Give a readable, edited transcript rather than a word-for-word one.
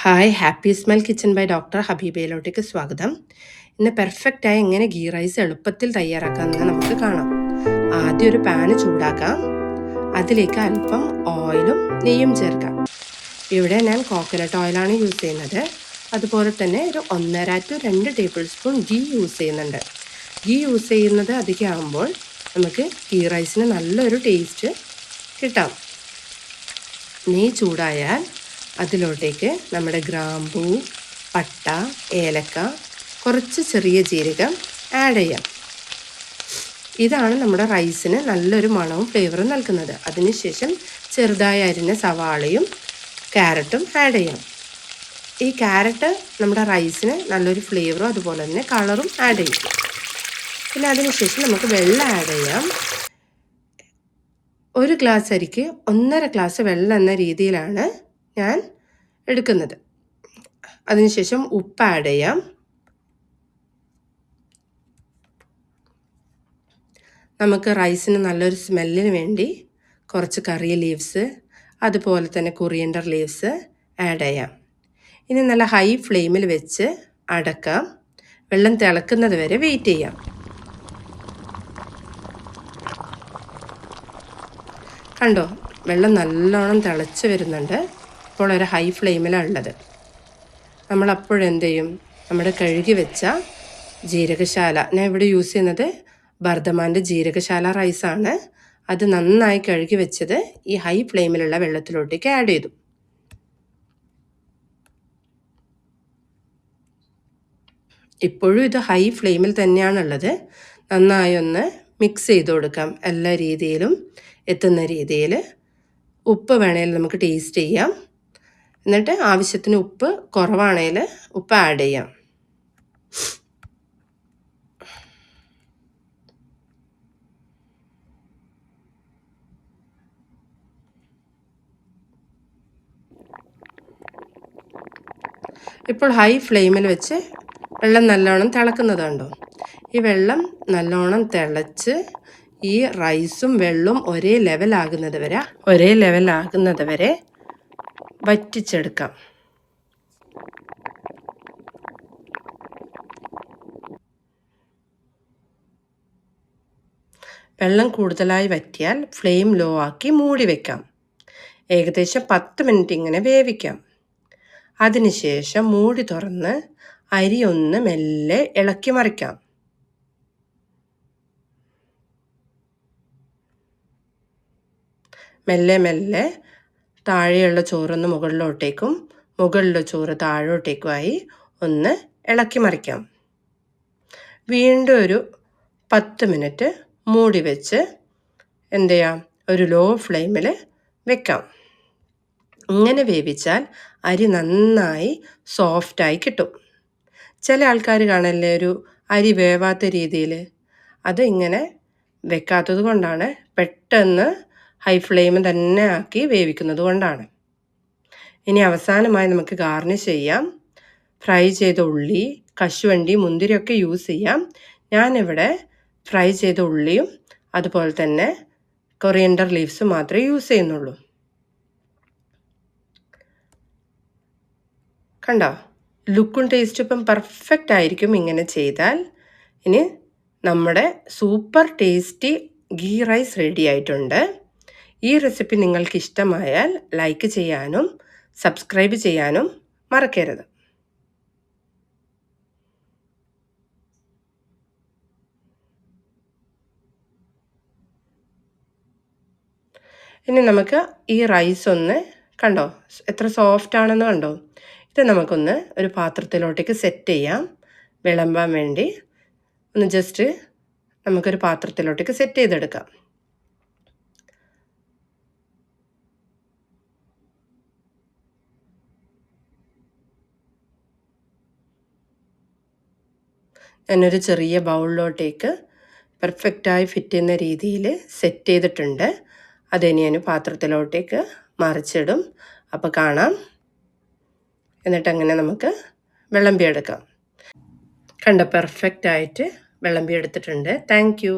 Hi happy smell kitchen by doctor ഹബീബയിലോട്ടേക്ക് സ്വാഗതം. ഇന്ന് പെർഫെക്റ്റായി എങ്ങനെ ഗീ റൈസ് എളുപ്പത്തിൽ തയ്യാറാക്കാമെന്ന് നമുക്ക് കാണാം. ആദ്യം ഒരു പാന് ചൂടാക്കാം. അതിലേക്ക് അല്പം ഓയിലും നെയ്യും ചേർക്കാം. ഇവിടെ ഞാൻ കോക്കനട്ട് ഓയിലാണ് യൂസ് ചെയ്യുന്നത്. അതുപോലെ തന്നെ ഒരു 1.5 to 2 table spoon ghee use ചെയ്യുന്നുണ്ട്. ഗീ യൂസ് ചെയ്യുന്നത് അധികമാകുമ്പോൾ നമുക്ക് ഗീ റൈസിന് നല്ലൊരു ടേസ്റ്റ് കിട്ടാം. നെയ്യ് ചൂടായാൽ അതിലോട്ടേക്ക് നമ്മുടെ ഗ്രാമ്പൂ, പട്ട, ഏലക്ക, കുറച്ച് ചെറിയ ജീരകം ആഡ് ചെയ്യാം. ഇതാണ് നമ്മുടെ റൈസിന് നല്ലൊരു മണവും ഫ്ലേവറും നൽകുന്നത്. അതിനുശേഷം ചെറുതായി അരിഞ്ഞ സവാളയും ക്യാരറ്റും ആഡ് ചെയ്യാം. ഈ ക്യാരറ്റ് നമ്മുടെ റൈസിന് നല്ലൊരു ഫ്ലേവറും അതുപോലെ തന്നെ കളറും ആഡ് ചെയ്യും. പിന്നെ അതിനുശേഷം നമുക്ക് വെള്ളം ആഡ് ചെയ്യാം. 1 ഗ്ലാസ് അരിക്ക് 1.5 ഗ്ലാസ് വെള്ളം എന്ന രീതിയിലാണ് ഞാൻ എടുക്കുന്നത്. അതിനുശേഷം ഉപ്പ് ആഡ് ചെയ്യാം. നമുക്ക് റൈസിന് നല്ലൊരു സ്മെല്ലിന് വേണ്ടി കുറച്ച് കറി ലീവ്സ് അതുപോലെ തന്നെ കൊറിയൻഡർ ലീവ്സ് ആഡ് ചെയ്യാം. ഇനി നല്ല ഹൈ ഫ്ലെയിമിൽ വെച്ച് അടക്കാം. വെള്ളം തിളക്കുന്നത് വരെ വെയിറ്റ് ചെയ്യാം. കണ്ടോ, വെള്ളം നല്ലോണം തിളച്ച് വരുന്നുണ്ട്. ഇപ്പോൾ ഒരു ഹൈ ഫ്ലെയിമിലാണ് ഉള്ളത്. നമ്മളപ്പോഴെന്ത് ചെയ്യും, നമ്മുടെ കഴുകി വെച്ച ജീരകശാല, ഞാൻ ഇവിടെ യൂസ് ചെയ്യുന്നത് ബർദ്ധമാൻ്റെ ജീരകശാല റൈസാണ്. അത് നന്നായി കഴുകി വെച്ചത് ഈ ഹൈ ഫ്ലെയിമിലുള്ള വെള്ളത്തിലോട്ടേക്ക് ആഡ് ചെയ്തു. ഇപ്പോഴും ഇത് ഹൈ ഫ്ലെയിമിൽ തന്നെയാണുള്ളത്. നന്നായി ഒന്ന് മിക്സ് ചെയ്ത് കൊടുക്കാം. എല്ലാ രീതിയിലും എത്തുന്ന രീതിയിൽ. ഉപ്പ് വേണമെങ്കിൽ നമുക്ക് ടേസ്റ്റ് ചെയ്യാം. എന്നിട്ട് ആവശ്യത്തിന് ഉപ്പ് കുറവാണെങ്കിൽ ഉപ്പ് ആഡ് ചെയ്യാം. ഇപ്പോൾ ഹൈ ഫ്ലെയിമിൽ വെച്ച് വെള്ളം നല്ലോണം തിളക്കുന്നതുണ്ടോ. ഈ വെള്ളം നല്ലോണം തിളച്ച് ഈ റൈസും വെള്ളവും ഒരേ ലെവലാകുന്നത് വരെ വറ്റിച്ചെടുക്കാം. വെള്ളം കൂടുതലായി വറ്റിയാൽ ഫ്ലെയിം ലോ ആക്കി മൂടി വെക്കാം. ഏകദേശം 10 മിനിറ്റ് ഇങ്ങനെ വേവിക്കാം. അതിനുശേഷം മൂടി തുറന്ന് അരി ഒന്ന് മെല്ലെ ഇളക്കി മറിക്കാം. മെല്ലെ മെല്ലെ താഴെയുള്ള ചോറൊന്ന് മുകളിലോട്ടേക്കും മുകളിലെ ചോറ് താഴോട്ടേക്കുമായി ഒന്ന് ഇളക്കി മറിക്കാം. വീണ്ടും ഒരു 10 മിനിറ്റ് മൂടി വെച്ച് എന്ത് ചെയ്യാം, ഒരു ലോ ഫ്ലെയിമിൽ വെക്കാം. ഇങ്ങനെ വേവിച്ചാൽ അരി നന്നായി സോഫ്റ്റായി കിട്ടും. ചില ആൾക്കാർ കാണല്ലേ ഒരു അരി വേവാത്ത രീതിയിൽ, അത് ഇങ്ങനെ വെക്കാത്തത് കൊണ്ടാണ്. പെട്ടെന്ന് ഹൈ ഫ്ലെയിം തന്നെ ആക്കി വേവിക്കുന്നത് കൊണ്ടാണ്. ഇനി അവസാനമായി നമുക്ക് ഗാർണിഷ് ചെയ്യാം. ഫ്രൈ ചെയ്ത ഉള്ളി, കശുവണ്ടി, മുന്തിരിയൊക്കെ യൂസ് ചെയ്യാം. ഞാനിവിടെ ഫ്രൈ ചെയ്ത ഉള്ളിയും അതുപോലെ തന്നെ കൊറിയൻഡർ ലീവ്സും മാത്രമേ യൂസ് ചെയ്യുന്നുള്ളൂ. കണ്ടോ, ലുക്കും ടേസ്റ്റും ഇപ്പം പെർഫെക്റ്റ് ആയിരിക്കും ഇങ്ങനെ ചെയ്താൽ. ഇനി നമ്മുടെ super tasty ghee rice ready ആയിട്ടുണ്ട്. ഈ റെസിപ്പി നിങ്ങൾക്ക് ഇഷ്ടമായാൽ ലൈക്ക് ചെയ്യാനും സബ്സ്ക്രൈബ് ചെയ്യാനും മറക്കരുത്. ഇനി നമുക്ക് ഈ റൈസ് ഒന്ന് കണ്ടോ എത്ര സോഫ്റ്റ് ആണെന്ന് കണ്ടോ. ഇത് നമുക്കൊന്ന് ഒരു പാത്രത്തിലോട്ടേക്ക് സെറ്റ് ചെയ്യാം. വിളമ്പാൻ വേണ്ടി ഒന്ന് ജസ്റ്റ് നമുക്കൊരു പാത്രത്തിലോട്ടേക്ക് സെറ്റ് ചെയ്തെടുക്കാം. ഞാനൊരു ചെറിയ ബൗളിലോട്ടേക്ക് പെർഫെക്റ്റായി ഫിറ്റ് ചെയ്യുന്ന രീതിയിൽ സെറ്റ് ചെയ്തിട്ടുണ്ട്. അതിനി ഞാൻ പാത്രത്തിലോട്ടേക്ക് മറിച്ചിടും. അപ്പോൾ കാണാം. എന്നിട്ട് അങ്ങനെ നമുക്ക് വിളമ്പിയെടുക്കാം. കണ്ട പെർഫെക്റ്റായിട്ട് വിളമ്പിയെടുത്തിട്ടുണ്ട്. Thank you.